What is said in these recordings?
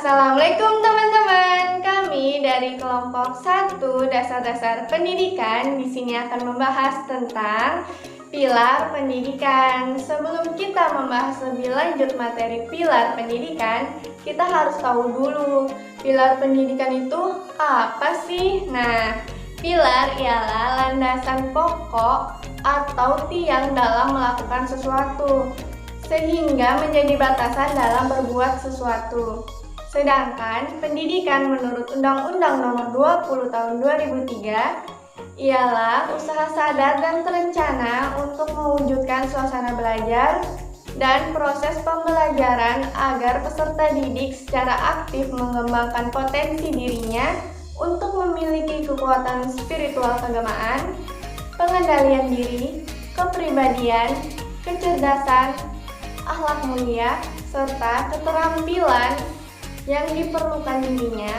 Assalamualaikum teman-teman. Kami dari kelompok 1 Dasar-dasar Pendidikan di sini akan membahas tentang pilar pendidikan. Sebelum kita membahas lebih lanjut materi pilar pendidikan, kita harus tahu dulu pilar pendidikan itu apa sih? Nah, pilar ialah landasan pokok atau tiang dalam melakukan sesuatu, sehingga menjadi batasan dalam berbuat sesuatu. Sedangkan pendidikan menurut Undang-Undang Nomor 20 Tahun 2003 ialah usaha sadar dan terencana untuk mewujudkan suasana belajar dan proses pembelajaran agar peserta didik secara aktif mengembangkan potensi dirinya untuk memiliki kekuatan spiritual keagamaan, pengendalian diri, kepribadian, kecerdasan, akhlak mulia, serta keterampilan yang diperlukan dirinya,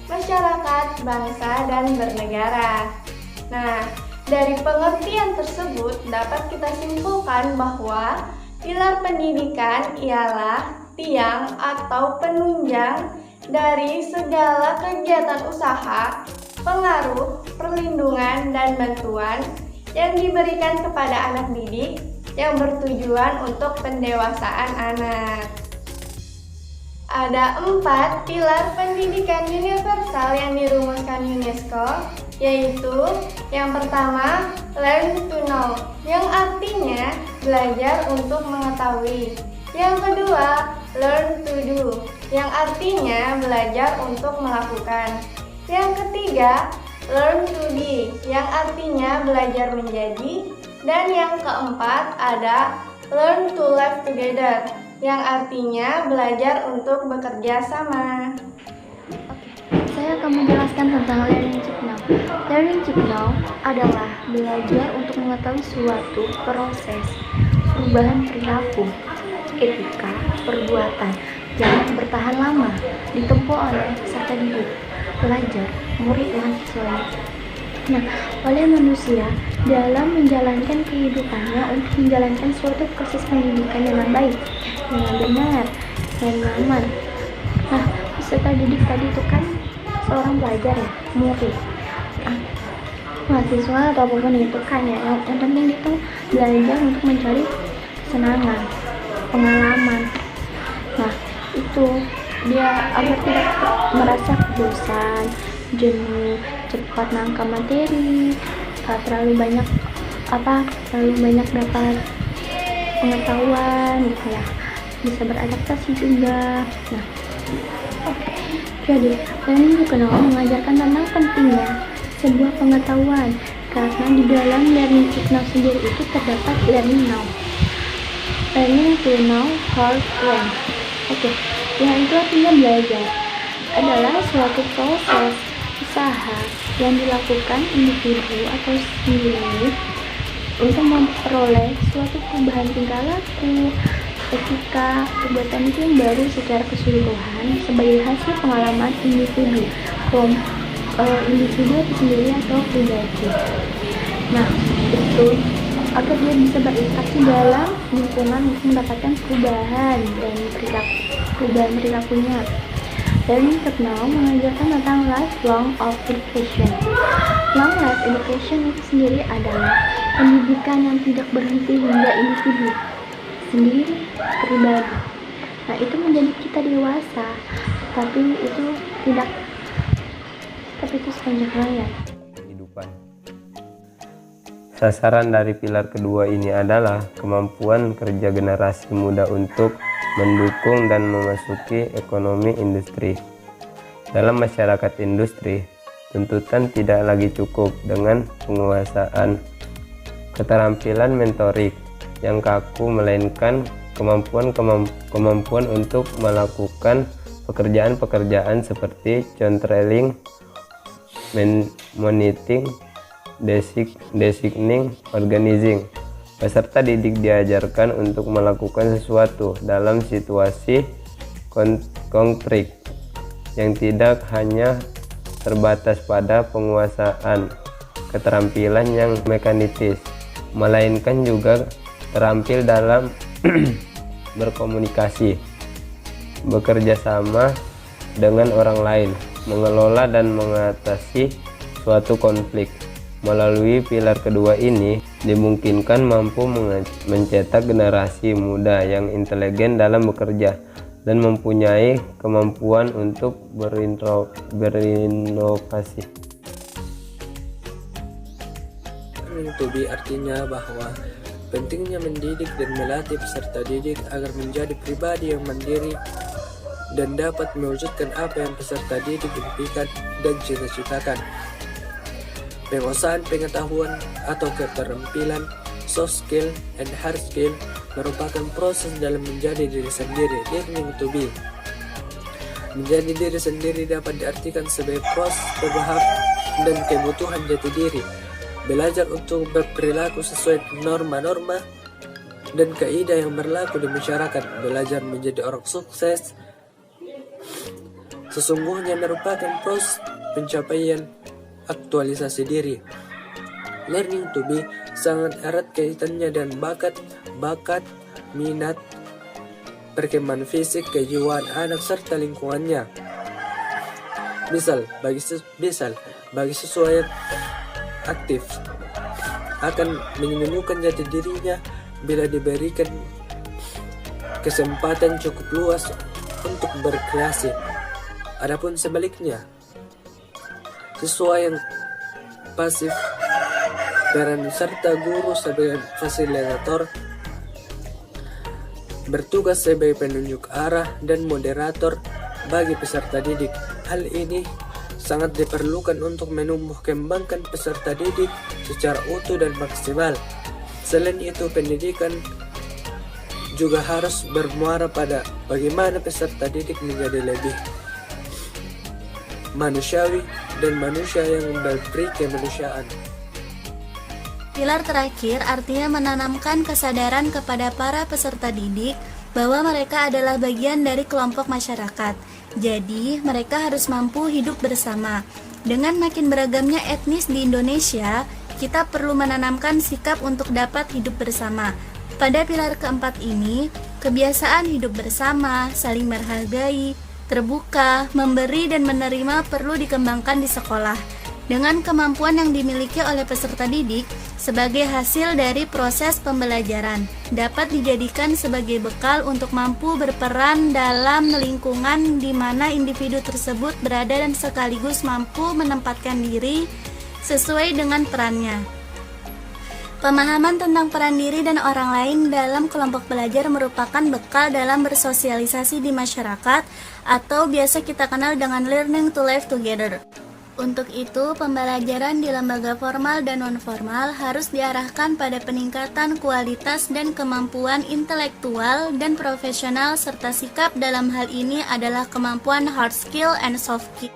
masyarakat, bangsa, dan bernegara. Nah, dari pengertian tersebut dapat kita simpulkan bahwa pilar pendidikan ialah tiang atau penunjang dari segala kegiatan usaha, pengaruh, perlindungan, dan bantuan yang diberikan kepada anak didik yang bertujuan untuk pendewasaan anak. Ada 4 pilar pendidikan universal yang dirumuskan UNESCO, yaitu yang pertama, learn to know, yang artinya belajar untuk mengetahui. Yang kedua, learn to do, yang artinya belajar untuk melakukan. Yang ketiga, learn to be, yang artinya belajar menjadi. Dan yang keempat ada learn to live together, yang artinya belajar untuk bekerja sama. Saya akan menjelaskan tentang learning to know. Learning to know adalah belajar untuk mengetahui suatu proses perubahan perilaku, etika, perbuatan yang bertahan lama ditempuh oleh peserta didik, pelajar, murid, dan siswa. Nah, oleh manusia dalam menjalankan kehidupannya untuk menjalankan suatu proses pendidikan dengan baik, dengan benar, dan aman. Nah, peserta didik tadi itu kan seorang pelajar ya, murid, mahasiswa atau apapun itu kan ya. Yang penting itu belajar untuk mencari kesenangan, pengalaman. Nah, itu dia agar tidak merasa bosan, jenuh, cepat nangkap materi, terlalu banyak dapat pengetahuan gitu ya, bisa beradaptasi juga. Nah, jadi learning to know mengajarkan tentang pentingnya sebuah pengetahuan, karena di dalam learning to know sendiri itu terdapat learning now. Learning to know how to learn. Yang itu artinya belajar adalah suatu proses usaha yang dilakukan individu atau sendiri untuk memperoleh suatu perubahan tingkah laku, etika, perbuatan itu yang baru secara keseluruhan sebagai hasil pengalaman individu itu sendiri atau pribadi. Nah, itu agar dia bisa berinteraksi dalam lingkungan untuk mendapatkan perubahan perilakunya. Learning to know mengajarkan tentang lifelong education. Long life education itu sendiri adalah pendidikan yang tidak berhenti hingga individu sendiri pribadi. Nah, itu menjadi kita dewasa, tapi itu sepanjang hayat. Kehidupan. Sasaran dari pilar kedua ini adalah kemampuan kerja generasi muda untuk mendukung dan memasuki ekonomi industri. Dalam masyarakat industri, tuntutan tidak lagi cukup dengan penguasaan keterampilan mentorik yang kaku, melainkan kemampuan untuk melakukan pekerjaan-pekerjaan seperti controlling, monitoring, designing, organizing. Peserta didik diajarkan untuk melakukan sesuatu dalam situasi konkret yang tidak hanya terbatas pada penguasaan keterampilan yang mekanis, melainkan juga terampil dalam berkomunikasi, bekerja sama, dengan orang lain, mengelola dan mengatasi suatu konflik. Melalui pilar kedua ini, dimungkinkan mampu mencetak generasi muda yang intelijen dalam bekerja dan mempunyai kemampuan untuk berinovasi. Learning to be artinya bahwa pentingnya mendidik dan melatih peserta didik agar menjadi pribadi yang mandiri dan dapat mewujudkan apa yang peserta didik impikan dan cita-citakan. Penguasaan pengetahuan atau keterampilan, soft skill and hard skill merupakan proses dalam menjadi diri sendiri, learning to be. Menjadi diri sendiri dapat diartikan sebagai proses perubahan dan kebutuhan jati diri. Belajar untuk berperilaku sesuai norma-norma dan kaidah yang berlaku di masyarakat. Belajar menjadi orang sukses sesungguhnya merupakan proses pencapaian aktualisasi diri. Learning to be sangat erat kaitannya dengan bakat, minat, perkembangan fisik, kejiwaan anak serta lingkungannya. Misal, bagi siswa yang aktif akan menemukan jati dirinya bila diberikan kesempatan cukup luas untuk berkreasi. Adapun sebaliknya, siswa yang pasif, peran serta guru sebagai fasilitator, bertugas sebagai penunjuk arah dan moderator bagi peserta didik. Hal ini sangat diperlukan untuk menumbuh kembangkan peserta didik secara utuh dan maksimal. Selain itu, pendidikan juga harus bermuara pada bagaimana peserta didik menjadi lebih manusiawi dan manusia yang berberi kemanusiaan. Pilar terakhir artinya menanamkan kesadaran kepada para peserta didik bahwa mereka adalah bagian dari kelompok masyarakat. Jadi, mereka harus mampu hidup bersama. Dengan makin beragamnya etnis di Indonesia, kita perlu menanamkan sikap untuk dapat hidup bersama. Pada pilar keempat ini, kebiasaan hidup bersama, saling menghargai, terbuka, memberi dan menerima perlu dikembangkan di sekolah. Dengan kemampuan yang dimiliki oleh peserta didik sebagai hasil dari proses pembelajaran, dapat dijadikan sebagai bekal untuk mampu berperan dalam lingkungan di mana individu tersebut berada dan sekaligus mampu menempatkan diri sesuai dengan perannya. Pemahaman tentang peran diri dan orang lain dalam kelompok belajar merupakan bekal dalam bersosialisasi di masyarakat atau biasa kita kenal dengan learning to live together. Untuk itu, pembelajaran di lembaga formal dan non-formal harus diarahkan pada peningkatan kualitas dan kemampuan intelektual dan profesional serta sikap dalam hal ini adalah kemampuan hard skill and soft skill.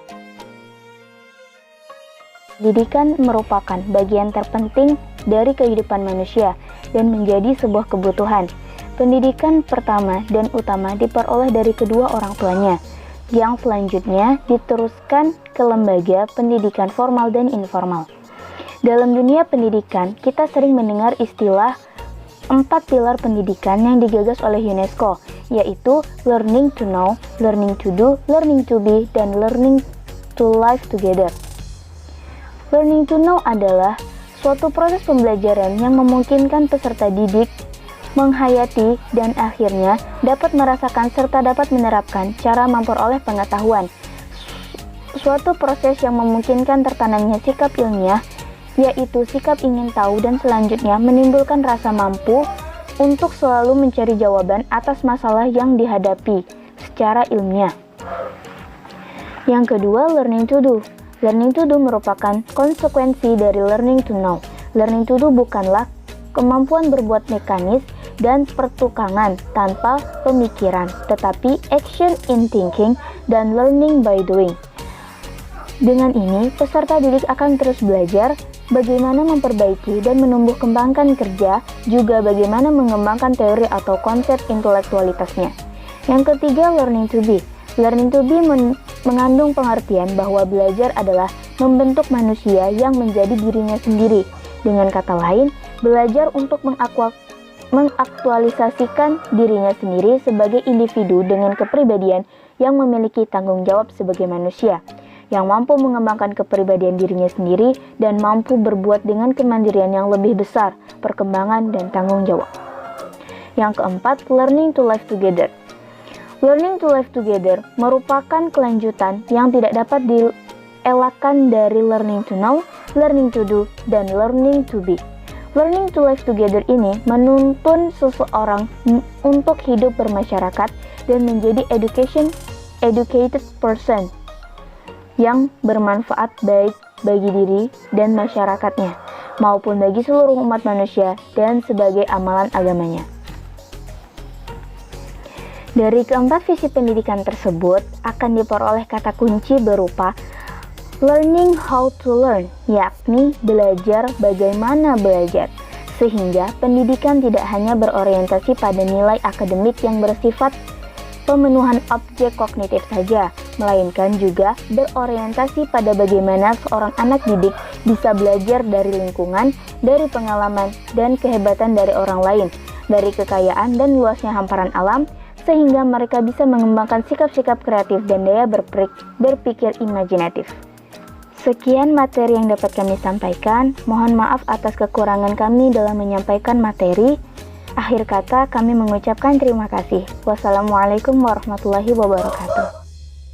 Pendidikan merupakan bagian terpenting dari kehidupan manusia dan menjadi sebuah kebutuhan. Pendidikan pertama dan utama diperoleh dari kedua orang tuanya, yang selanjutnya diteruskan ke lembaga pendidikan formal dan informal. Dalam dunia pendidikan, kita sering mendengar istilah 4 pilar pendidikan yang digagas oleh UNESCO, yaitu learning to know, learning to do, learning to be, dan learning to live together. Learning to know adalah suatu proses pembelajaran yang memungkinkan peserta didik menghayati dan akhirnya dapat merasakan serta dapat menerapkan cara memperoleh pengetahuan. Suatu proses yang memungkinkan tertanamnya sikap ilmiah, yaitu sikap ingin tahu dan selanjutnya menimbulkan rasa mampu untuk selalu mencari jawaban atas masalah yang dihadapi secara ilmiah. Yang kedua, learning to do. Learning to do merupakan konsekuensi dari learning to know. Learning to do bukanlah kemampuan berbuat mekanis dan pertukangan tanpa pemikiran, tetapi action in thinking dan learning by doing. Dengan ini, peserta didik akan terus belajar bagaimana memperbaiki dan menumbuh kembangkan kerja, juga bagaimana mengembangkan teori atau konsep intelektualitasnya. Yang ketiga, learning to be. Learning to be mengandung pengertian bahwa belajar adalah membentuk manusia yang menjadi dirinya sendiri. Dengan kata lain, belajar untuk mengaktualisasikan dirinya sendiri sebagai individu dengan kepribadian yang memiliki tanggung jawab sebagai manusia, yang mampu mengembangkan kepribadian dirinya sendiri dan mampu berbuat dengan kemandirian yang lebih besar, perkembangan, dan tanggung jawab. Yang keempat, learning to live together. Learning to live together merupakan kelanjutan yang tidak dapat dielakkan dari learning to know, learning to do, dan learning to be. Learning to live together ini menuntun seseorang untuk hidup bermasyarakat dan menjadi educated person yang bermanfaat baik bagi diri dan masyarakatnya, maupun bagi seluruh umat manusia dan sebagai amalan agamanya. Dari keempat visi pendidikan tersebut akan diperoleh kata kunci berupa learning how to learn, yakni belajar bagaimana belajar, sehingga pendidikan tidak hanya berorientasi pada nilai akademik yang bersifat pemenuhan objek kognitif saja, melainkan juga berorientasi pada bagaimana seorang anak didik bisa belajar dari lingkungan, dari pengalaman, dan kehebatan dari orang lain, dari kekayaan dan luasnya hamparan alam, sehingga mereka bisa mengembangkan sikap-sikap kreatif dan daya berpikir imajinatif. Sekian materi yang dapat kami sampaikan. Mohon maaf atas kekurangan kami dalam menyampaikan materi. Akhir kata, kami mengucapkan terima kasih. Wassalamualaikum warahmatullahi wabarakatuh.